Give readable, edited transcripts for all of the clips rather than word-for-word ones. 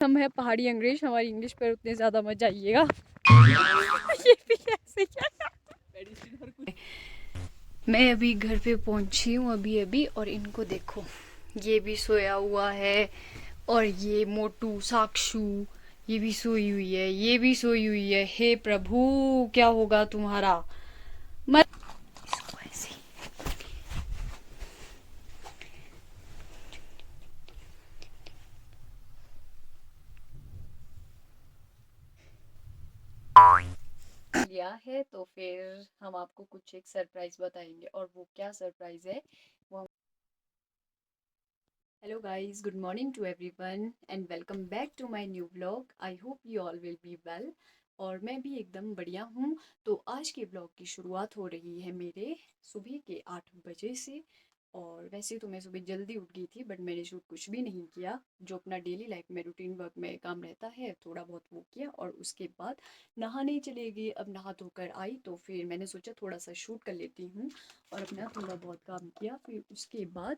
हम है पहाड़ी अंग्रेज, हमारी इंग्लिश पर उतने ज़्यादा मत जाइएगा। ये भी ऐसे क्या। मैं अभी घर पे पहुंची हूँ अभी अभी, और इनको देखो, ये भी सोया हुआ है, और ये मोटू साक्षू ये भी सोई हुई है, ये भी सोई हुई है। हे प्रभु, क्या होगा तुम्हारा। मत इसको ऐसे लिया है, तो फिर हम आपको कुछ एक सरप्राइज बताएंगे, और वो क्या सरप्राइज है वो। Hello guys, good morning to everyone and welcome back to my new vlog. I hope you all will be well, और मैं भी एकदम बढ़िया हूँ। तो आज के ब्लॉग की शुरुआत हो रही है मेरे सुबह के 8 बजे से। और वैसे तो मैं सुबह जल्दी उठ गई थी, बट मैंने शूट कुछ भी नहीं किया। जो अपना डेली लाइफ में रूटीन वर्क में काम रहता है, थोड़ा बहुत वो किया, और उसके बाद नहाने चले गई। अब नहा धोकर आई तो फिर मैंने सोचा थोड़ा सा शूट कर लेती हूँ, और अपना थोड़ा बहुत काम किया। फिर उसके बाद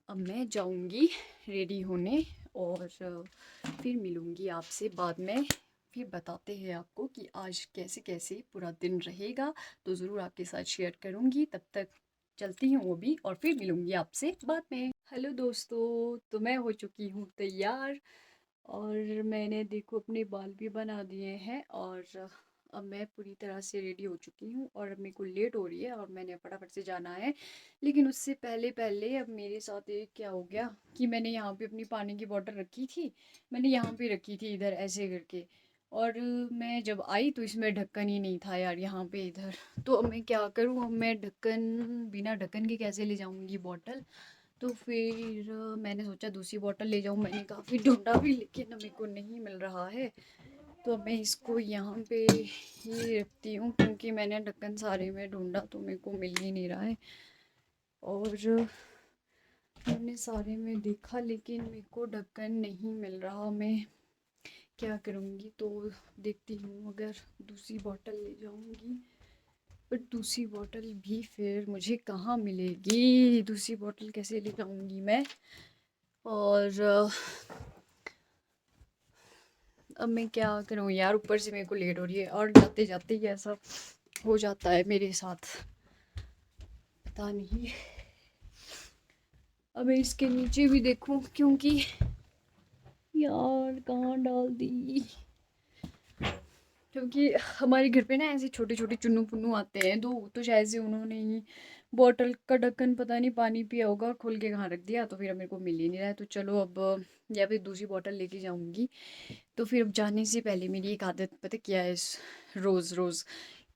अब मैं जाऊंगी रेडी होने, और फिर मिलूंगी आपसे बाद में। फिर बताते हैं आपको कि आज कैसे कैसे पूरा दिन रहेगा, तो ज़रूर आपके साथ शेयर करूंगी। तब तक चलती हूँ वो भी, और फिर मिलूंगी आपसे बाद में। हेलो दोस्तों, तो मैं हो चुकी हूँ तैयार, और मैंने देखो अपने बाल भी बना दिए हैं, और अब मैं पूरी तरह से रेडी हो चुकी हूँ, और अब मेरे को लेट हो रही है और मैंने फटाफट से जाना है। लेकिन उससे पहले पहले अब मेरे साथ एक क्या हो गया कि मैंने यहाँ पे अपनी पानी की बोतल रखी थी। मैंने यहाँ पे रखी थी इधर ऐसे करके, और मैं जब आई तो इसमें ढक्कन ही नहीं था यार, यहाँ पे इधर। तो अब मैं क्या करूँ, अब मैं ढक्कन बिना ढक्कन के कैसे ले जाऊँगी बॉटल। तो फिर मैंने सोचा दूसरी बॉटल ले जाऊँ। मैंने काफ़ी ढूंढा भी, लेकिन मेरे को नहीं मिल रहा है। तो अब मैं इसको यहाँ पे ही रखती हूँ, क्योंकि मैंने ढक्कन सारे में ढूंढा तो मेरे को मिल ही नहीं रहा है। और मैंने सारे में देखा, लेकिन मेरे को ढक्कन नहीं मिल रहा। मैं क्या करूँगी, तो देखती हूँ अगर दूसरी बॉटल ले जाऊँगी। बट दूसरी बॉटल भी फिर मुझे कहाँ मिलेगी, दूसरी बॉटल कैसे ले जाऊँगी मैं। और अब मैं क्या करूँ यार, ऊपर से मेरे को लेट हो रही है, और जाते जाते ही ऐसा हो जाता है मेरे साथ, पता नहीं। अब मैं इसके नीचे भी देखूं, क्योंकि यार कहाँ डाल दी। क्योंकि हमारे घर पे ना ऐसे छोटे छोटे चुन्नू पुन्नू आते हैं, तो शायद से उन्होंने ही बॉटल का ढक्कन पता नहीं पानी पिया होगा और खोल के कहाँ रख दिया, तो फिर मेरे को मिल ही नहीं रहा है। तो चलो अब या फिर दूसरी बॉटल लेके जाऊंगी। तो फिर अब जाने से पहले मेरी एक आदत पता क्या है, रोज़ रोज़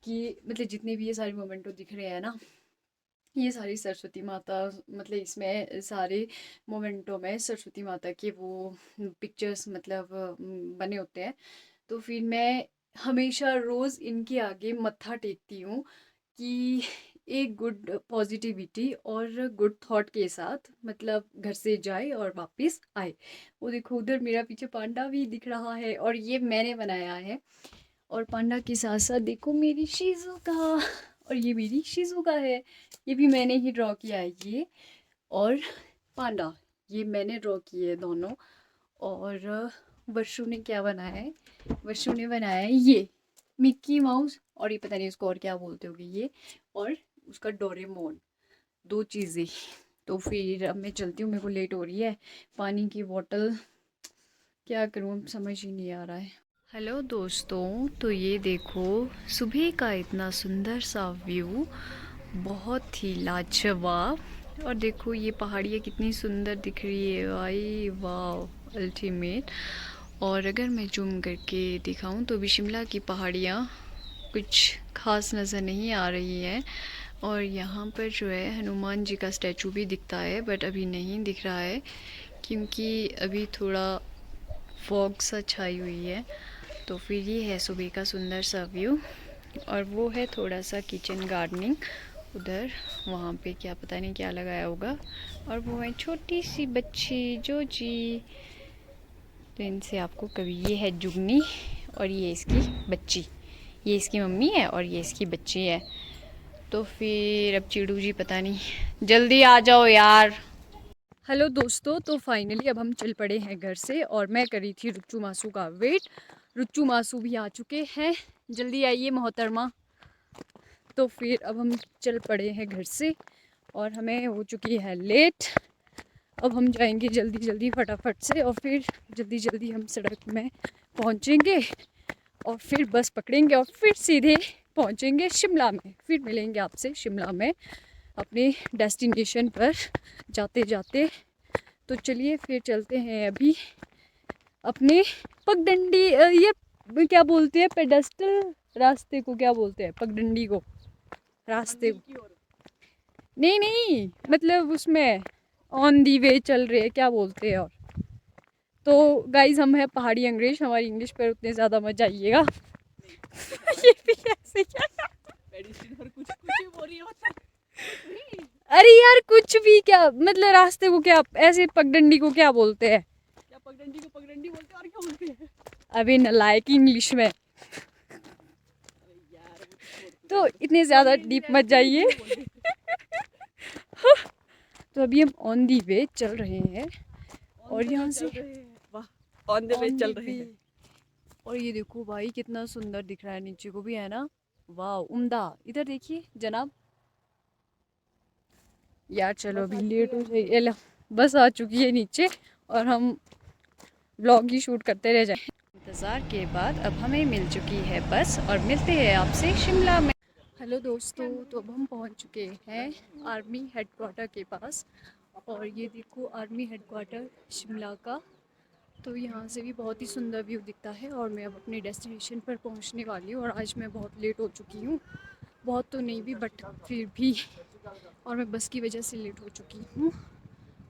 कि मतलब जितने भी ये सारे मोमेंटो दिख रहे हैं ना, ये सारी सरस्वती माता, मतलब इसमें सारे मोमेंटो में सरस्वती माता के वो पिक्चर्स मतलब बने होते हैं। तो फिर मैं हमेशा रोज़ इनके आगे मत्था टेकती हूँ कि एक गुड पॉजिटिविटी और गुड थॉट के साथ मतलब घर से जाए और वापस आए। वो देखो उधर मेरा पीछे पांडा भी दिख रहा है, और ये मैंने बनाया है। और पांडा के साथ साथ देखो मेरी शिज़ुका, और ये मेरी शिज़ुका है, ये भी मैंने ही ड्रॉ किया है ये। और पांडा ये मैंने ड्रॉ किए है दोनों। और वर्षु ने क्या बनाया है, वर्षु ने बनाया है ये मिक्की माउस, और ये पता नहीं उसको और क्या बोलते होगे ये, और उसका डोरेमोन, दो चीज़ें। तो फिर अब मैं चलती हूँ, मेरे को लेट हो रही है। पानी की बोतल क्या करूँ, समझ ही नहीं आ रहा है। हेलो दोस्तों, तो ये देखो सुबह का इतना सुंदर सा व्यू, बहुत ही लाजवाब। और देखो ये पहाड़ियाँ कितनी सुंदर दिख रही है भाई, वाह अल्टीमेट। और अगर मैं जूम करके दिखाऊं तो भी शिमला की पहाड़ियाँ कुछ खास नज़र नहीं आ रही है। और यहाँ पर जो है हनुमान जी का स्टैचू भी दिखता है, बट अभी नहीं दिख रहा है, क्योंकि अभी थोड़ा फॉग सा छाई हुई है। तो फिर ये है सुबह का सुंदर सा व्यू। और वो है थोड़ा सा किचन गार्डनिंग उधर, वहाँ पे क्या पता नहीं क्या लगाया होगा। और वो है छोटी सी बच्ची जो जी, तो इनसे आपको कभी, ये है जुगनी और ये इसकी बच्ची, ये इसकी मम्मी है और ये इसकी बच्ची है। तो फिर अब चिड़ू जी पता नहीं, जल्दी आ जाओ यार। हेलो दोस्तों, तो फाइनली अब हम चल पड़े हैं घर से और मैं करी थी रुच्चू मासू का वेट। रुच्चू मासू भी आ चुके हैं, जल्दी आइए मोहतरमा। तो फिर अब हम चल पड़े हैं घर से और हमें हो चुकी है लेट। अब हम जाएंगे जल्दी जल्दी फटाफट से और फिर जल्दी जल्दी हम सड़क में पहुंचेंगे और फिर बस पकड़ेंगे और फिर सीधे पहुंचेंगे शिमला में। फिर मिलेंगे आपसे शिमला में अपने डेस्टिनेशन पर जाते जाते। तो चलिए फिर चलते हैं अभी अपने पगडंडी, ये क्या बोलते हैं, पेडस्टल रास्ते को क्या बोलते हैं, पगडंडी को, रास्ते को। नहीं नहीं, मतलब उसमें ऑन दी वे चल रहे हैं, क्या बोलते हैं। और तो गाइज हम हैं पहाड़ी अंग्रेज, हमारी इंग्लिश पर उतने ज़्यादा मत जाइएगा। ये भी ऐसे क्या, कुछ कुछ बोल रही है। अरे यार कुछ भी क्या, मतलब रास्ते को क्या ऐसे पगडंडी को क्या बोलते हैं? क्या पगडंडी को पगडंडी बोलते हैं और क्या बोलते हैं? अभी नालायक इंग्लिश में। तो इतने ज़्यादा डीप मत जाइए। तो अभी हम ऑन दी वे चल रहे हैं और यहाँ से ऑन द वे चल रहे हैं। और ये देखो भाई कितना सुंदर दिख रहा है, नीचे को भी है ना, वाह उम्दा। इधर देखिए जनाब। यार चलो अभी लेट हो जाइए, बस आ चुकी है नीचे और हम व्लॉग ही शूट करते रह जाए। इंतज़ार के बाद अब हमें मिल चुकी है बस और मिलते हैं आपसे शिमला में। हेलो दोस्तों, तो अब हम पहुंच चुके हैं आर्मी हेडक्वार्टर के पास और ये देखो आर्मी हेडक्वार्टर शिमला का। तो यहाँ से भी बहुत ही सुंदर व्यू दिखता है और मैं अब अपने डेस्टिनेशन पर पहुँचने वाली हूँ और आज मैं बहुत लेट हो चुकी हूँ, बहुत तो नहीं भी बट फिर भी, और मैं बस की वजह से लेट हो चुकी हूँ।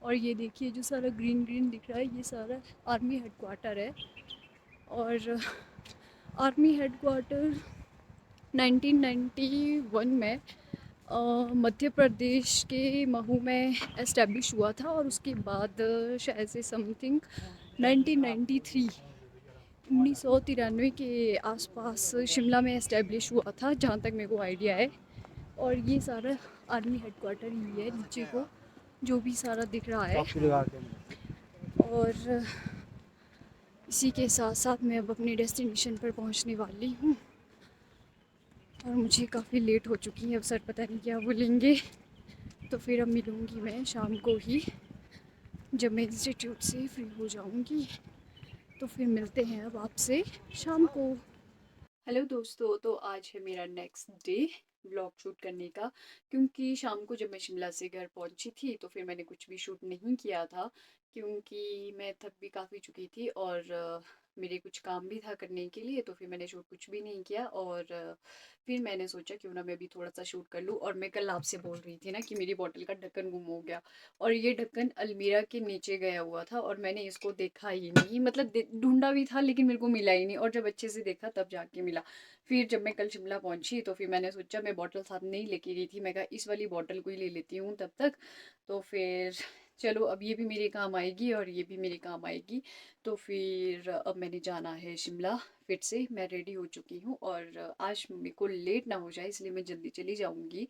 और ये देखिए जो सारा ग्रीन ग्रीन दिख रहा है ये सारा आर्मी हेडक्वार्टर है। और आर्मी हेडक्वार्टर 1991 में मध्य प्रदेश के महू में एस्टेब्लिश हुआ था और उसके बाद शायद से समथिंग 1993 के आसपास शिमला में एस्टेब्लिश हुआ था, जहाँ तक मेरे को आइडिया है। और ये सारा आर्मी हेडक्वार्टर ही है नीचे को जो भी सारा दिख रहा है। और इसी के साथ साथ मैं अब अपने डेस्टिनेशन पर पहुंचने वाली हूँ और मुझे काफ़ी लेट हो चुकी है। अब सर पता नहीं क्या बोलेंगे, तो फिर अब मिलूँगी मैं शाम को ही जब मैं इंस्टीट्यूट से फ्री हो जाऊँगी। तो फिर मिलते हैं अब आपसे शाम को। हेलो दोस्तों, तो आज है मेरा नेक्स्ट डे व्लॉग शूट करने का, क्योंकि शाम को जब मैं शिमला से घर पहुंची थी तो फिर मैंने कुछ भी शूट नहीं किया था क्योंकि मैं थक भी काफ़ी चुकी थी और मेरे कुछ काम भी था करने के लिए, तो फिर मैंने शूट कुछ भी नहीं किया। और फिर मैंने सोचा क्यों ना मैं भी थोड़ा सा शूट कर लूँ। और मैं कल आपसे बोल रही थी ना कि मेरी बॉटल का ढक्कन गुम हो गया और ये ढक्कन अलमीरा के नीचे गया हुआ था और मैंने इसको देखा ही नहीं, मतलब ढूंढा भी था लेकिन मेरे को मिला ही नहीं, और जब अच्छे से देखा तब जाके मिला। फिर जब मैं कल शिमला पहुंची तो फिर मैंने सोचा, मैं बॉटल साथ नहीं लेके गई थी, मैं कहा इस वाली बॉटल को ही ले लेती हूँ तब तक। तो फिर चलो अब ये भी मेरे काम आएगी और ये भी मेरे काम आएगी। तो फिर अब मैंने जाना है शिमला, फिर से मैं रेडी हो चुकी हूँ और आज मेरे को लेट ना हो जाए इसलिए मैं जल्दी चली जाऊँगी।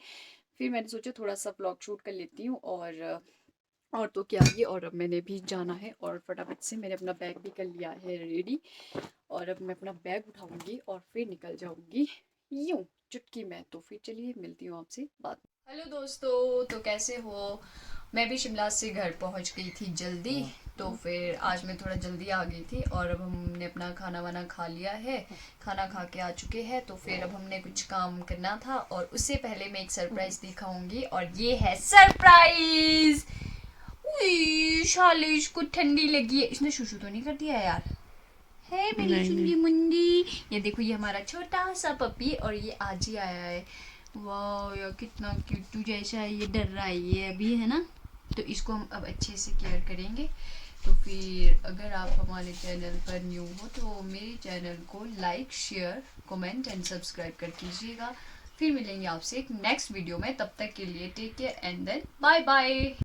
फिर मैंने सोचा थोड़ा सा व्लॉग शूट कर लेती हूँ और तो क्या ही, और अब मैंने भी जाना है और फटाफट से मैंने अपना बैग भी कर लिया है रेडी और अब मैं अपना बैग उठाऊंगी और फिर निकल जाऊंगी यूं चुटकी में। तो फिर चलिए मिलती हूँ आपसे बाद में। हेलो दोस्तों, तो कैसे हो? मैं भी शिमला से घर पहुंच गई थी जल्दी, तो फिर आज मैं थोड़ा जल्दी आ गई थी और अब हमने अपना खाना वाना खा लिया है, खाना खा के आ चुके हैं। तो फिर अब हमने कुछ काम करना था और उससे पहले मैं एक सरप्राइज दिखाऊंगी और ये है सरप्राइज। शालिश को ठंडी लगी है, इसने शुशु तो नहीं कर दिया यार? है मेरी चुंगी मुंडी। ये देखो ये हमारा छोटा सा पपी और ये आज ही आया है। वाह यार कितना क्यूट जैसा है, ये डर रहा है ये अभी, है ना? तो इसको हम अब अच्छे से केयर करेंगे। तो फिर अगर आप हमारे चैनल पर न्यू हो तो मेरे चैनल को like share comment and subscribe कर कीजिएगा। फिर मिलेंगे आपसे एक नेक्स्ट वीडियो में, तब तक के लिए take care and then bye bye.